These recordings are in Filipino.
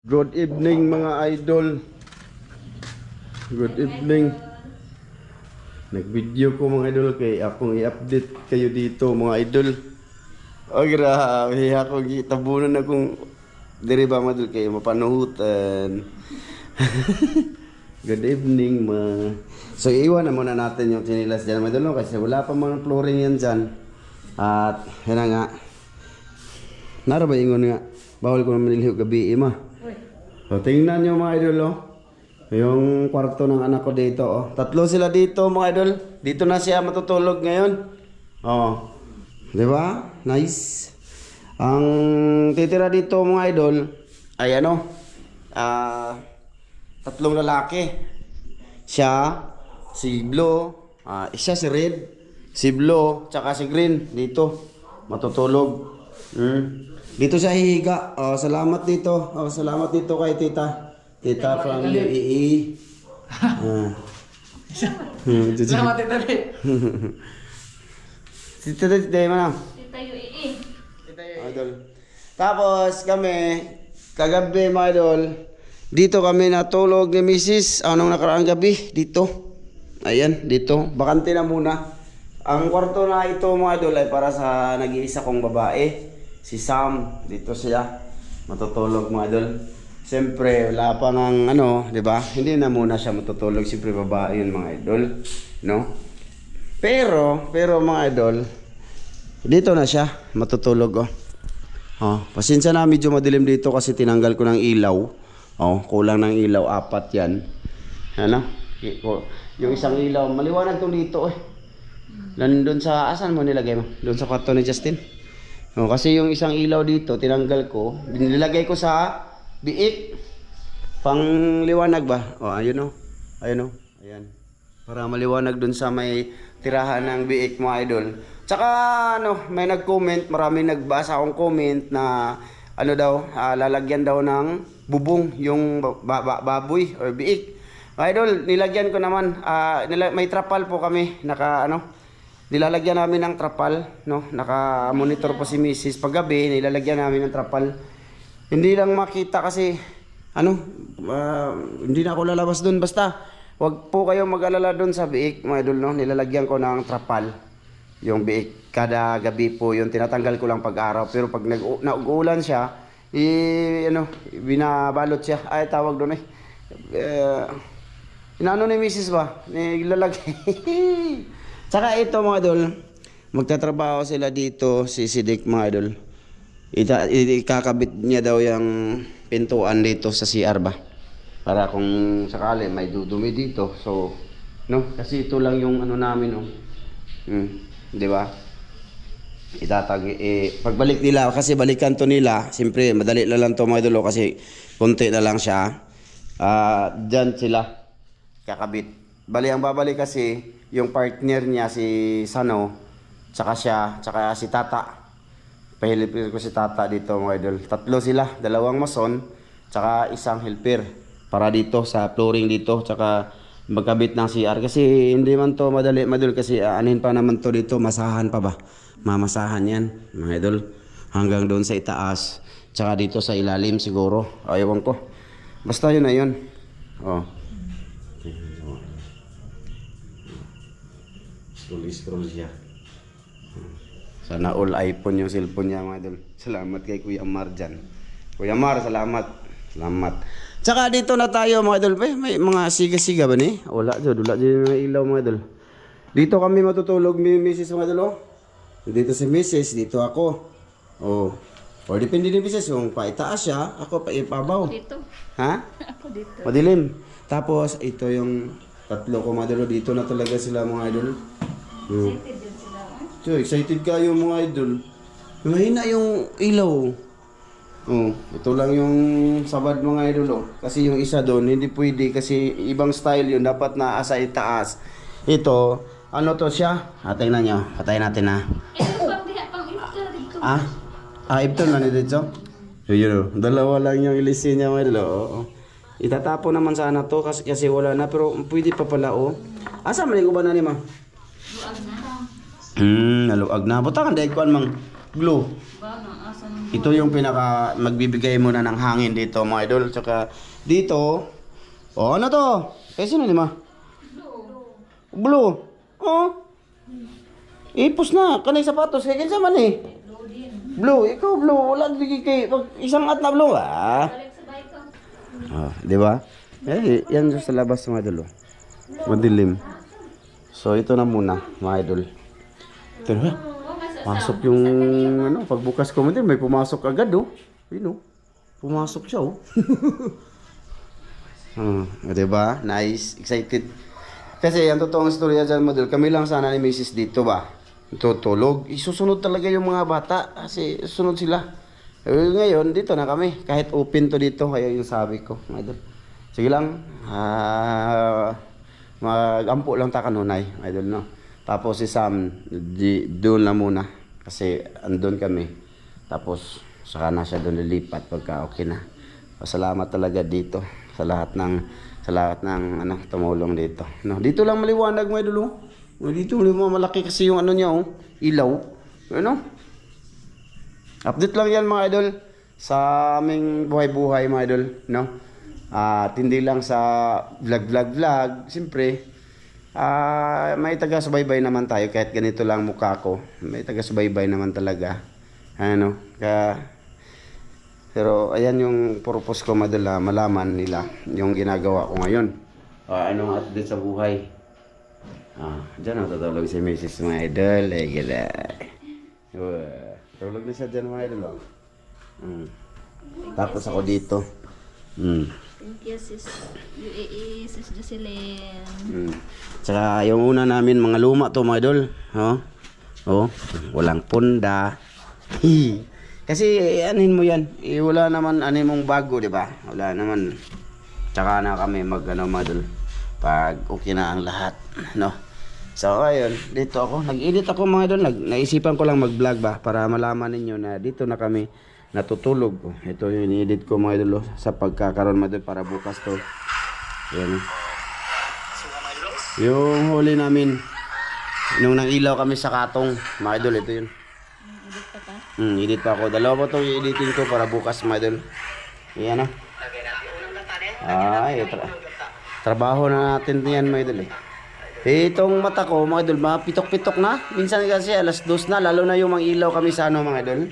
Good evening mga idol. Good evening. Nag-video ko mga idol kay akong i-update kayo dito mga idol. Oh grabe ako gitabunan akong diri ba mga idol kay mapanuhutan. Good evening ma. So iwan na muna natin yung chinilas dyan mga idol kasi wala pa mga flooring yan dyan. At yun na nga. Nara ba ingon nga? Bawal ko naman nilihog gabi ma. So, tingnan nyo mga idol, oh. Yung kwarto ng anak ko dito, oh. Tatlo sila dito mga idol. Dito na siya matutulog ngayon. Oh. Di ba? Nice. Ang titira dito mga idol ay ano? Tatlong lalaki. Siya, si Blue, siya si Red, si Blue, tsaka si Green dito. Matutulog. Dito siya hihiga. Oh, salamat dito. Oh, salamat dito kay tita. Tita from UAE. Salamat tita Lee. Tita mana? Tita UAE. Idol. Tapos kami kagabi mga idol, dito kami natulog ni Mrs. Anong nakaraang gabi dito. Ayan, dito. Bakante na muna. Ang kwarto na ito mga idol ay para sa nag-iisa kong babae. Si Sam, dito siya matutulog mga idol. Siyempre, wala pa ng ano, di ba? Hindi na muna siya matutulog. Siyempre, babae yun mga idol. No? Pero mga idol, dito na siya matutulog. Oh, pasensya na, medyo madilim dito kasi tinanggal ko ng ilaw. Oh, kulang ng ilaw, 4 yan. Ano? Yung isang ilaw, maliwanag tong dito eh. Nandun sa, asan mo nilagay mo? Doon sa kwarto ni Justin. Oh, kasi yung isang ilaw dito, tinanggal ko. Nilagay ko sa biik. Pang liwanag ba? Oh, ayun oh. Ayun oh. Ayan. Para maliwanag dun sa may tirahan ng biik mga idol. Tsaka ano, may nag-comment, marami nagbasa akong comment na ano daw, lalagyan daw ng bubong yung baboy or biik. Mga idol, nilagyan ko naman, may trapal po kami, nilalagyan namin ng trapal, no? Naka-monitor po si Mrs. Paggabi, nilalagyan namin ng trapal. Hindi lang makita kasi, hindi na ako lalabas doon. Basta, wag po kayo mag-alala doon sa biik, mga idol, no? Nilalagyan ko ng trapal. Yung biik, kada gabi po, yung tinatanggal ko lang pag-araw. Pero pag nag-uulan siya, binabalot siya. Ay, tawag doon eh. Inaano ni Mrs. ba? Nilalagay. Tsaka ito mga idol, magtatrabaho sila dito, si Sidik mga idol. Ikakabit niya daw yung pintuan dito sa CR ba? Para kung sakali may dudumi dito. So, no? Kasi ito lang yung ano namin, oh. Di ba? Pagbalik nila, kasi balikan to nila, siyempre madali na lang to mga idol, kasi konti na lang siya. Diyan sila kakabit. Bali ang babalik kasi yung partner niya si Sano, tsaka siya, tsaka si Tata. Pahilipir ko si Tata dito mga idol. Tatlo sila, 2 mason, tsaka isang helper para dito sa flooring dito, tsaka magkabit ng CR. Kasi hindi man to madali kasi anin pa naman to dito, masahan pa ba? Mamasahan yan mga idol. Hanggang doon sa itaas, tsaka dito sa ilalim siguro. Ayawan ko. Basta yun na yun. Oh. Scroll siya. Sana all iPhone yung cellphone niya mga idol. Salamat kay Kuya Mar dyan. Kuya Mar, salamat. Salamat. Tsaka dito na tayo mga idol. May mga siga-siga ba ni? Wala dyan. Wala dyan yung ilaw mga idol. Dito kami matutulog ni Mrs. mga idol. Oh. Dito si Mrs. Dito ako. Oh. O depende ni Mrs. Kung paitaas siya, ako paipabaw. Dito. Ha? Ako dito. Madilim. Tapos ito yung tatlo ko mga idol. Dito na talaga sila mga idol. Excited din sila. So, excited kayo mga idol. Mahina yung ilaw. Oh, ito lang yung sabad mga idol. Oh. Kasi yung isa doon, hindi pwede kasi ibang style yun. Dapat na asa itaas. Ito, ano to siya? Tingnan nyo. Patayin natin na. Ito pang diha pang ito dito. Ito lang dito. So, yun oh. 2 lang yung ilisin niya mga idol. Oh. Itatapo naman sana to kasi wala na. Pero pwede pa pala oh. Asa mali ko ba na ni ma? Luag na. Naluag na. Buta kan dahil kuan mang glue. Ba na asa Ito yung pinaka magbibigay muna ng hangin dito mga idol. Tsaka dito, oh ano to? Kasi sino lima? Blue. Oh. Ipos na, kanay sapatos, kaya kinsa man eh. Blue, ikaw blue, wala bigay kay isang at na blue ah. Balik sa bike ko. Oh, di ba? Eh, yan sa labas mga idol. Oh. Madilim. So ito na muna mga idol. Ito na. Pasok yung ano, pagbukas ko mo din, may pumasok agad oh. Yun oh. Pumasok siya oh. Diba? Nice, excited. Kasi ang totoong istorya dyan model, kami lang sana ni Mrs. dito ba? Tutulog. Isusunod talaga yung mga bata kasi sunod sila. Ngayon, dito na kami. Kahit open to dito, kaya yung sabi ko. Idol. Sige lang, mag-ampo lang ta kanunay, idol no. Tapos si Sam, doon lang muna. Kasi andun kami. Tapos saka na siya doon lilipat pagka okay na. Pasalamat talaga dito sa lahat ng ano tumulong dito. No, dito lang maliwanag mga idol. Dito malaki kasi yung ano niya oh, ilaw. Ano? Update lang yan mga idol sa aming buhay-buhay mga idol, no? At hindi lang sa vlog. Siyempre, may taga-subaybay naman tayo kahit ganito lang mukha ko. May taga-subaybay naman talaga. Ano? Pero ayan yung purpose ko madala malaman nila yung ginagawa ko ngayon. Anong update sa buhay. Diyan ang tutulog si Mrs. mga idol. Gila. Tulog na siya dyan mga idol. Tapos ako dito. Thank you, sis UAE, sis Jocelyn. Tsaka yung una namin mga luma to mga idol. Walang punda. Kasi anin mo yan. Wala naman anin mong bago, di ba? Wala naman. Tsaka na kami mga idol. Pag okay na ang lahat, no? So ayun, dito ako. Nag-edit ako mga idol. Naisipan ko lang mag-vlog ba para malaman ninyo na dito na kami natutulog. Ito yung i-edit ko mga idol sa pagkakaroon mga idol para bukas to. Yan. Yung huli namin nung nangilaw kami sa Katong mga idol, ito yun. Edit pa ka? Edit pa ako. Dalawa pa itong i-editin ko para bukas mga idol. Yan trabaho na natin yan mga idol eh. Itong mata ko mga idol, mga pitok-pitok na. Minsan kasi alas 2 na, lalo na yung mangilaw kami sa ano mga idol.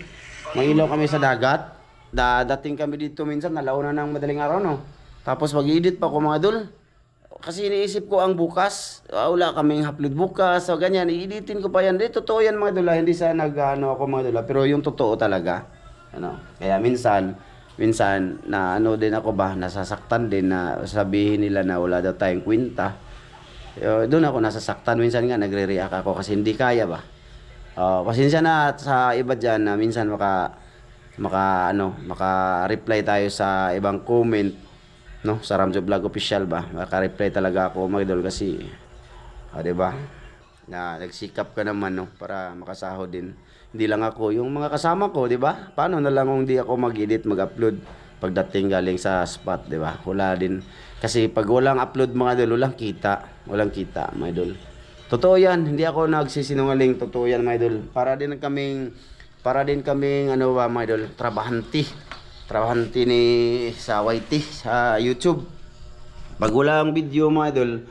Mangilaw kami sa dagat. Dating kami dito minsan, nalauna ng madaling araw no. Tapos mag-edit pa ko mga idol. Kasi iniisip ko ang bukas, wala kaming upload bukas, so ganyan, i-editin ko pa yan. Totoo yan mga idol, hindi sa nag-ano ako mga idol, pero yung totoo talaga. Ano? Kaya minsan na ano din ako ba, nasasaktan din na sabihin nila na wala daw tayong kwenta. Doon ako nasasaktan, minsan nga nagre-react ako kasi hindi kaya ba. Pasensya na sa iba dyan na minsan maka-reply tayo sa ibang comment, no, sa Ramjo Vlog Official ba. Maka-reply talaga ako mga idol kasi 'di ba? Na nagsikap ka naman no para makasahod din. Hindi lang ako, yung mga kasama ko, 'di ba? Paano na lang kung hindi ako mag-edit, mag-upload pagdating galing sa spot, 'di ba? Wala din kasi pag walang upload mga idol, walang kita mga idol. Totoo yan, hindi ako nagsisinungaling, totoo yan mga idol. Para din kaming ano ba mga idol, trabahante ni sa YT sa YouTube. Pag walang video mga idol,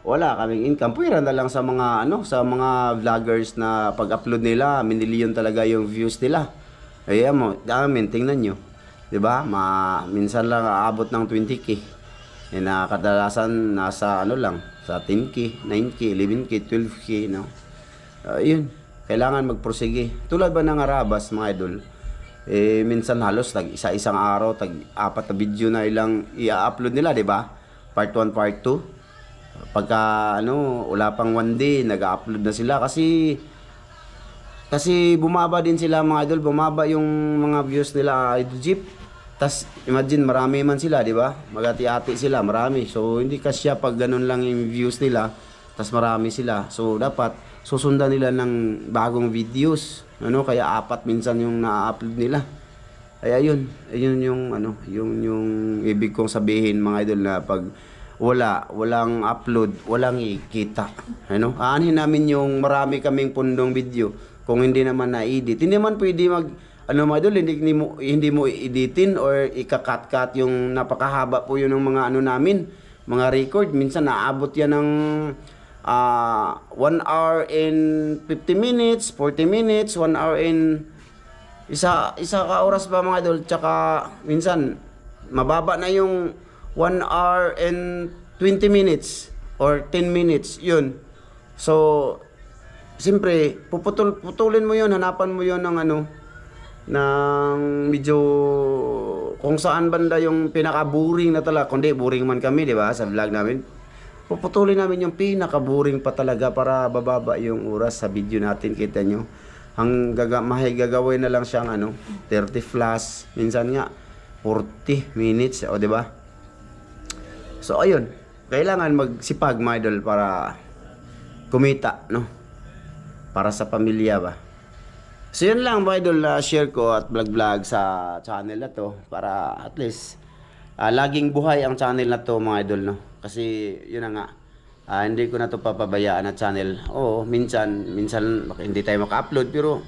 wala kaming income. Pwera na lang sa mga vloggers na pag-upload nila, minilyon talaga yung views nila. Ayan mo, tingnan nyo. 'Di ba? Minsan lang aabot ng 20k. Kadalasan nasa lang, sa 10k, 9k, 11k, 12k, no. Yun, kailangan magprosige. Tulad ba ng Arabas mga idol? Minsan halos isang araw, 4 na video na ilang i-upload nila, 'di ba? Part 1, part 2. Pagka wala pang 1 day, nag-upload na sila kasi bumaba din sila mga idol, bumaba yung mga views nila idol Jeep. Tas imagine marami man sila, di ba? Magati-ati sila, marami. So hindi kasya pag ganun lang yung views nila, tas marami sila. So dapat susundan nila ng bagong videos. Kaya 4 minsan yung na-upload nila. Kaya yun yung ibig kong sabihin mga idol na pag walang upload, walang ikita. Aanhin namin yung marami kaming pundong video kung hindi naman na-edit. Hindi naman pwede ano mga idol, hindi mo i-editin or ika-cut yung napakahaba po yun ng mga ano namin, mga record. Minsan naabot yan ng 1 hour and 50 minutes, 40 minutes, 1 hour and isa ka oras ba mga idol. Tsaka minsan mababa na yung 1 hour and 20 minutes or 10 minutes yun. So siyempre putulin mo yun, hanapan mo yun ng ano, ng medyo kung saan banda yung pinaka-boring na talaga. Kundi boring man kami, di ba, sa vlog namin. Puputulin namin yung pinaka-boring pa talaga para bababa yung oras sa video natin, kita nyo. Gagawin na lang siyang ano, 30 plus, minsan nga 40 minutes, o di ba? So ayun, kailangan magsipag mga idol para kumita, no? Para sa pamilya ba. So yun lang mga idol na share ko at vlog sa channel na to para at least laging buhay ang channel na to mga idol, no? Kasi yun na nga, hindi ko na to papabayaan na channel. Oo, minsan hindi tayo maka-upload, pero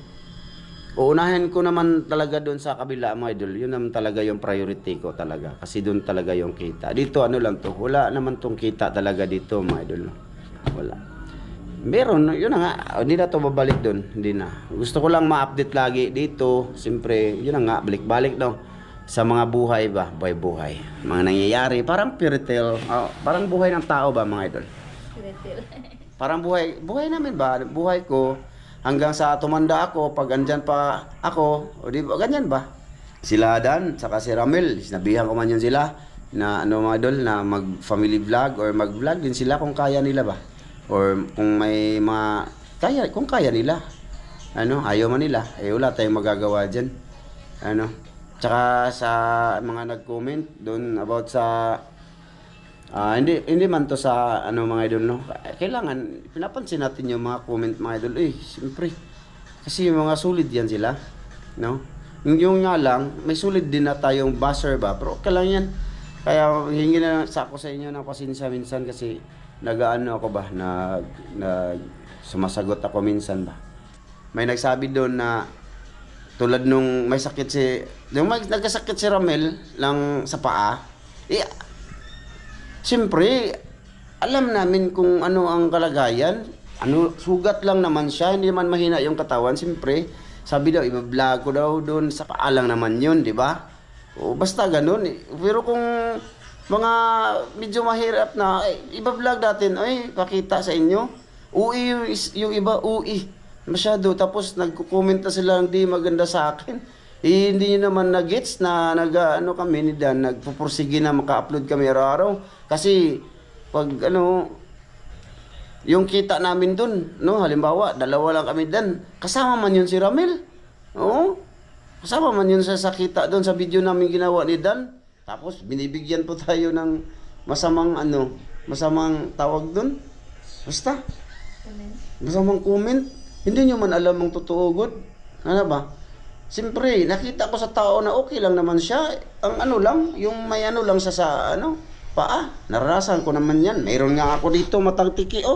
uunahin ko naman talaga doon sa kabila mga idol. Yun naman talaga yung priority ko talaga, kasi doon talaga yung kita. Dito ano lang to, wala naman tong kita talaga dito mga idol, no? Wala. Meron, yun na nga, hindi na to babalik doon, hindi na. Gusto ko lang ma-update lagi dito, siyempre, yun na nga, balik-balik daw sa mga buhay ba, buhay, mga nangyayari, parang fairy tale, parang buhay ng tao ba mga idol? Parang buhay namin ba, buhay ko, hanggang sa tumanda ako, pag andyan pa ako, o di ba, ganyan ba? Sila Dan, saka si Ramel, sinabihan ko man yun sila, na ano mga idol, na mag-family vlog, or mag-vlog din sila kung kaya nila ba? Or kung may mga kung kaya nila, ano, ayaw man nila, wala tayong magagawa dyan, ano. Tsaka sa mga nag-comment doon about sa hindi man to sa ano mga idol, no. Kailangan pinapansin natin yung mga comment mga idol, siyempre kasi yung mga solid yan sila, no. Yung nga lang may solid din na tayong buzzer ba, pero okay lang yan. Kaya hingi na sa ako sa inyo ng pasensya minsan kasi nagaano ako ba, sumasagot ako minsan ba. May nagsabi doon na tulad nung may sakit nagkasakit si Ramel lang sa paa. Siyempre, alam namin kung ano ang kalagayan. Ano, sugat lang naman siya, hindi naman mahina yung katawan. Siyempre, sabi daw, i-vlog ko daw doon sa paa lang naman yun, di ba? O, basta ganun. Pero kung mga medyo mahirap na, iba-vlog natin, pakita sa inyo. Yung iba, masyado. Tapos nagko-comment na sila, hindi maganda sa akin. Hindi nyo naman na-gets na ano kami ni Dan, nagpupursige na maka-upload kami araw-araw. Kasi, pag yung kita namin dun, no, halimbawa, 2 lang kami Dan, kasama man yun si Ramel. Oo, kasama man yun sa kita dun sa video namin ginawa ni Dan. Tapos binibigyan po tayo ng masamang tawag doon. Basta. Masamang comment. Hindi nyo man alam ang totoo good. Ano ba? Siyempre, nakita ko sa tao na okay lang naman siya. Ang ano lang, yung may ano lang sa paa. Naranasan ko naman yan. Mayroon nga ako dito matang tiki,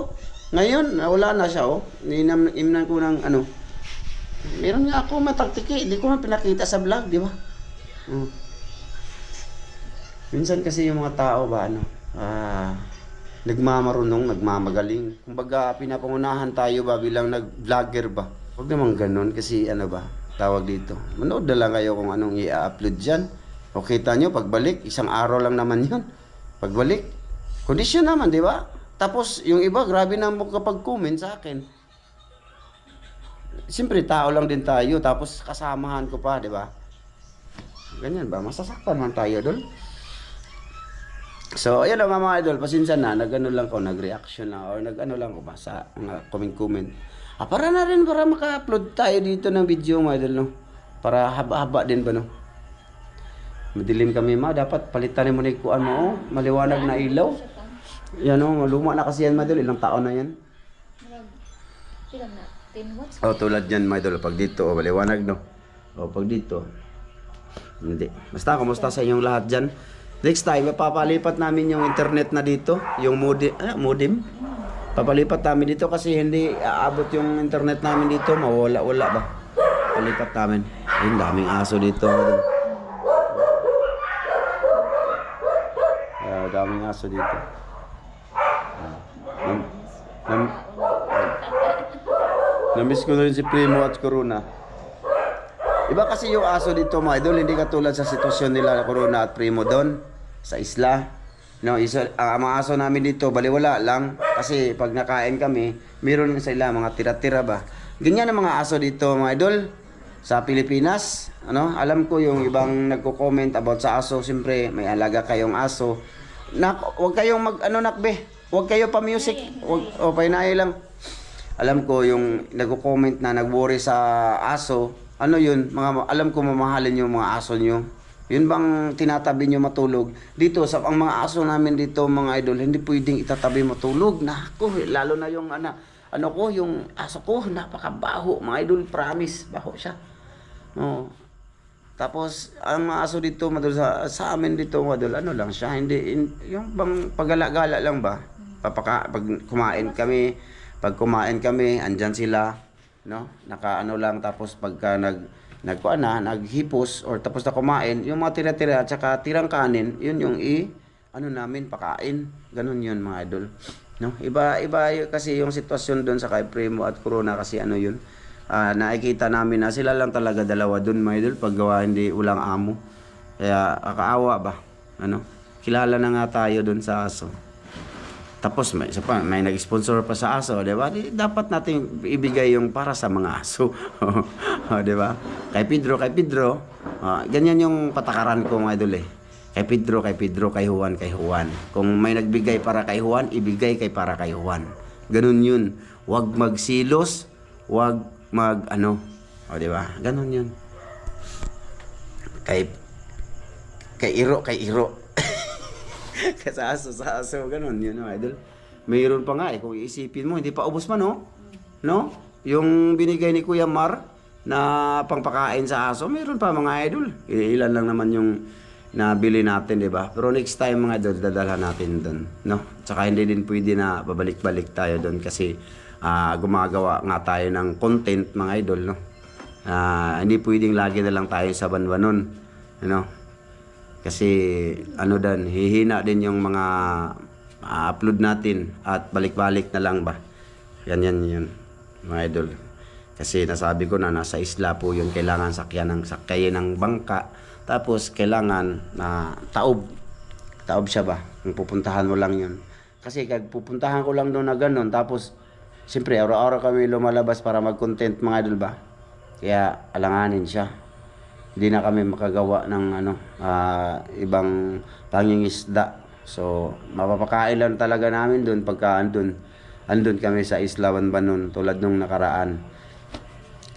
Ngayon, wala na siya, Imnan ko ng ano. Mayroon nga ako matang tiki. Hindi ko man pinakita sa vlog, di ba? Minsan kasi yung mga tao ba, nagmamarunong, nagmamagaling. Kumbaga, pinapangunahan tayo ba bilang nag-vlogger ba? Huwag naman ganun kasi ano ba, tawag dito. Manood na lang kayo kung anong i-upload dyan. O kita nyo, pagbalik, 1 araw lang naman yun. Pagbalik, kondisyon naman, di ba? Tapos, yung iba, grabe na kapag comment sa akin. Siyempre, tao lang din tayo. Tapos, kasamahan ko pa, di ba? Ganyan ba? Masasaktan man tayo doon. So, ayun lang mga idol, pasensya na, nag-reaction lang, or nag-ano lang ko ba sa mga comment. Para na rin, para maka-upload tayo dito ng video mga idol, no? Para haba-haba din ba, no? Madilim kami dapat palitan mo na ikuan mo, maliwanag na ilaw. Yan luma na kasi yan mga idol, ilang taon na yan. Ilang na? 10 watts? Tulad yan mga idol, pag dito, maliwanag, no? Pag dito, hindi. Basta, kumusta sa inyong lahat dyan? Next time, papalipat namin yung internet na dito, yung modem. Papalipat namin dito kasi hindi aabot yung internet namin dito, mawala-wala ba. palipat namin. Ayun, daming aso dito. Daming aso dito. Namiss ko na rin si Primo at Corona. Iba kasi yung aso dito mga idol, hindi katulad sa sitwasyon nila Corona at Primo doon sa isla. No, ang mga aso namin dito baliwala lang kasi pag nakain kami, meron sila mga tira-tira ba. Ganyan ang mga aso dito mga idol sa Pilipinas. Ano, alam ko yung ibang nagko-comment about sa aso, siyempre may alaga kayong aso. Wag kayong nakbe. Wag kayo pa music. Wag o painay lang. Alam ko yung nagko-comment na nag-worry sa aso, ano yun, alam ko mamahalin yung mga aso nyo. Yun bang tinatabi nyo matulog? Dito, sa ang mga aso namin dito, mga idol, hindi pwedeng itatabi matulog. Naku, lalo na yung yung aso ko, napakabaho. Mga idol, promise, baho siya. No. Tapos, ang mga aso dito, madol, sa amin dito, madol, ano lang siya, yung bang pagala-gala lang ba? Pag kumain kami, andyan sila, no? Nakaano lang, tapos pagka naghipos or tapos na kumain, yung mga tira-tira at saka tirang kanin, yun yung namin pakain. Ganun yun mga idol. No? Iba kasi yung sitwasyon doon sa kay Primo at Corona kasi ano yun. Nakikita namin na sila lang talaga dalawa doon mga idol pag gawa hindi ulang amo. Kaya kakaawa ba? Ano? Kilala na nga tayo doon sa aso. Tapos may nag-sponsor pa sa aso, 'di ba? Dapat nating ibigay yung para sa mga aso. 'Di ba? Kay Pedro, ganyan yung patakaran ko mga idol eh. Kay Pedro, kay Juan. Kung may nagbigay para kay Juan, ibigay para kay Juan. Ganun 'yun. Huwag magsilos, huwag di ba? Ganun 'yun. Kay Iro. sa aso, ganun, yun ang idol. Mayroon pa nga kung iisipin mo, hindi pa ubos man, no? Yung binigay ni Kuya Mar na pangpakain sa aso, mayroon pa mga idol. Ilan lang naman yung nabili natin, di ba? Pero next time mga idol, dadalhan natin doon, no? Tsaka hindi din pwede na babalik-balik tayo doon kasi gumagawa nga tayo ng content, mga idol, no? Hindi pwedeng lagi na lang tayo sa banwanon, kasi hihina din yung mga upload natin at balik-balik na lang ba. Ganyan yun mga idol. Kasi nasabi ko na nasa isla po yun, kailangan sakyan ng bangka. Tapos kailangan na taob siya ba. Kung pupuntahan mo lang yun. Kasi kag pupuntahan ko lang doon na ganun. Tapos siyempre araw-araw kami lumalabas para mag-content mga idol ba. Kaya alanganin siya. Hindi na kami makagawa ng ibang pangingisda. So, mapapakain lang talaga namin doon pagka andun kami sa Isla Banbanon tulad nung nakaraan.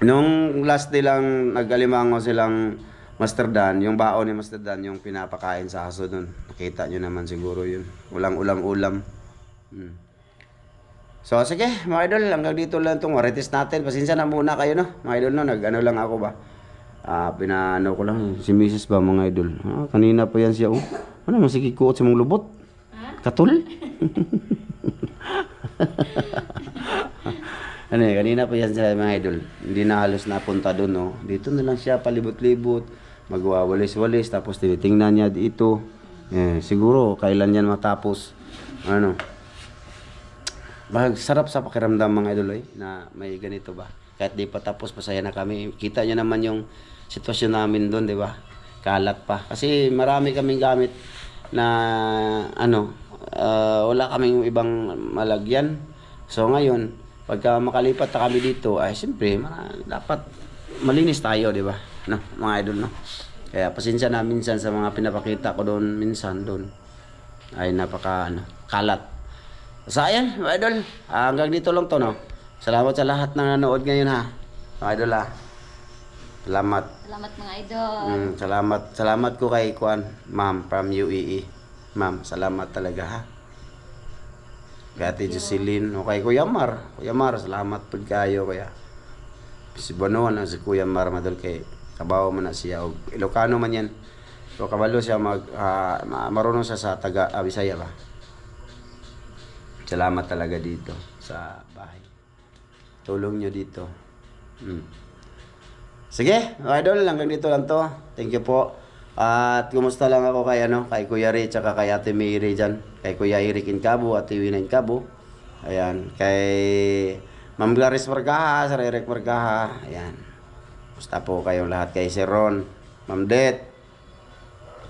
Nung last day lang nag-alimango silang Master Dan, yung baon ni Master Dan, yung pinapakain sa aso doon. Nakita nyo naman siguro yun. Walang ulam-ulam. So, sige, mga idol, hanggang dito lang itong marites natin. Pasensya na muna kayo, no? Mga idol, no? Nag-ano lang ako ba? Pinaano ko lang si Mrs. ba mga idol. Kanina pa yan siya. Ano naman sige kuot sa mong lubot? Katul? Kanina pa yan siya mga idol. Hindi na halos napunta doon, no. Dito na lang siya palibot-libot, magwawalis-walis tapos tinitingnan niya dito. Siguro kailan yan matapos. Sarap sa pakiramdam mga idol na may ganito ba. Kahit di pa tapos, masaya na kami. Kita nyo naman yung sitwasyon namin doon, di ba? Kalat pa. Kasi marami kaming gamit na wala kaming ibang malagyan. So ngayon, pagka makalipat na kami dito, ay siyempre, dapat malinis tayo, di ba? No, mga idol, no? Kaya pasensya na minsan sa mga pinapakita ko doon, minsan doon. Ay kalat. So ayan, mga idol, hanggang dito lang to, no? Salamat sa lahat ng nanood ngayon, ha? Mga idol, ha? Salamat. Salamat mga idol. Salamat ko kay Ma'am from UAE. Ma'am, salamat talaga, ha? Kay Ate Jocelyn, o kay Kuya Mar. Kuya Mar, salamat po kayo, kaya. Si Bono na si Kuya Mar, madol kay kabaw man na siya. O Ilocano man yan. So, kabalo siya marunong siya sa Bisaya ba? Salamat talaga dito sa bahay. Tulong nyo dito. Sige, mga idol, hanggang dito lang to. Thank you po. At kumusta lang ako kay kay Kuya Ray tsaka kay Ate Mary dyan. Kay Kuya Eric Incabo at Iwina Incabo. Ayan, kay Ma'am Gladys Margaha, Sir Eric Margaha. Ayan. Kumusta po kayong lahat, kay Sir Ron, Ma'am Det,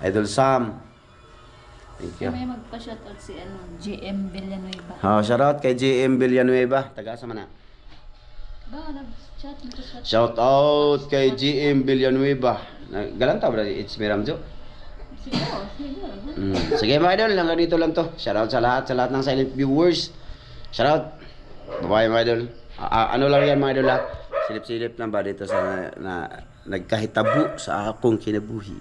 Idol Sam. Thank you. May magpa-shoutout si GM Villanueva. Shoutout kay GM Villanueva. Taga sa mana? Ba, nag-chat mo to sa Shout out kay GM Villanueva. Galanta ba it's Miramjo? Siguro, siguro. Sige mga idol, hanggang dito lang to. Shout out sa lahat ng silent viewers. Shout out. Bye mga idol. Ano lang yan mga idol ha? Silip-silip lang ba dito sa nagkahitabo sa akong kinabuhi.